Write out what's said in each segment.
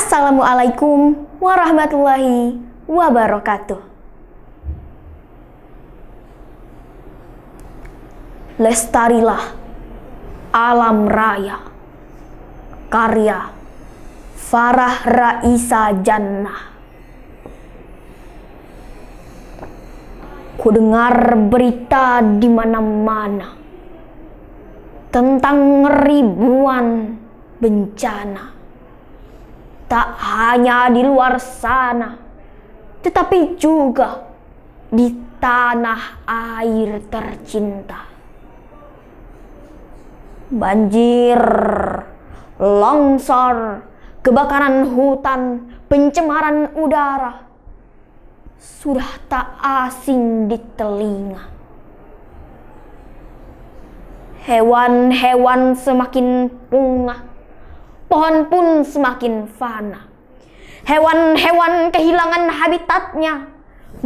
Assalamualaikum warahmatullahi wabarakatuh. Lestarilah alam raya. Karya Farah Raisa Jannah. Kudengar berita di mana-mana tentang ribuan bencana. Tak hanya di luar sana, tetapi juga di tanah air tercinta. Banjir, longsor, kebakaran hutan, pencemaran udara sudah tak asing di telinga. Hewan-hewan semakin punah, pohon pun semakin fana. Hewan-hewan kehilangan habitatnya,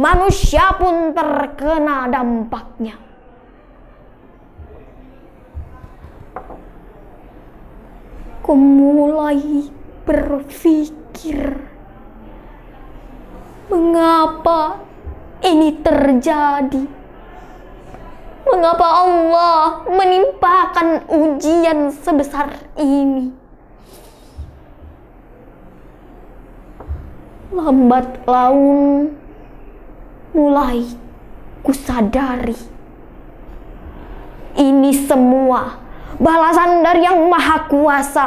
manusia pun terkena dampaknya. Ku mulai berpikir, mengapa ini terjadi? Mengapa Allah menimpakan ujian sebesar ini? Lambat laun mulai kusadari, ini semua balasan dari Yang Maha Kuasa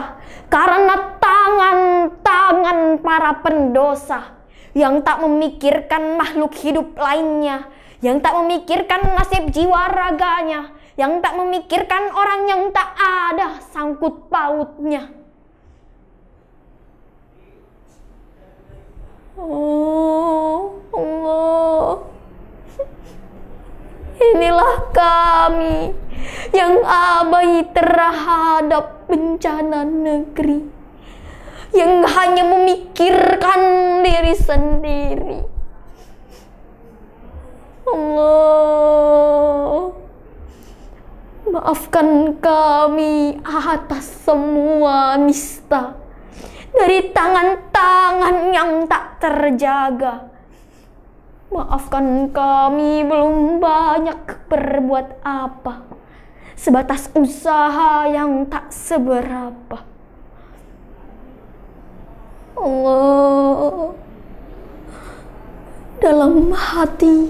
karena tangan-tangan para pendosa yang tak memikirkan makhluk hidup lainnya, yang tak memikirkan nasib jiwa raganya, yang tak memikirkan orang yang tak ada sangkut pautnya. Oh Allah, inilah kami yang abai terhadap bencana negeri, yang hanya memikirkan diri sendiri. Allah, maafkan kami atas semua nista dari tangan-tangan yang tak terjaga. Maafkan kami belum banyak berbuat apa, sebatas usaha yang tak seberapa. Allah, dalam hati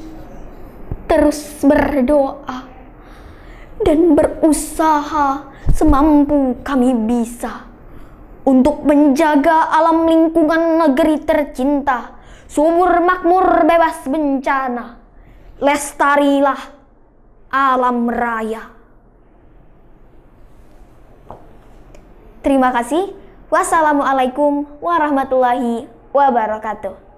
terus berdoa dan berusaha semampu kami bisa untuk menjaga alam lingkungan negeri tercinta, subur makmur bebas bencana. Lestarilah alam raya. Terima kasih. Wassalamualaikum warahmatullahi wabarakatuh.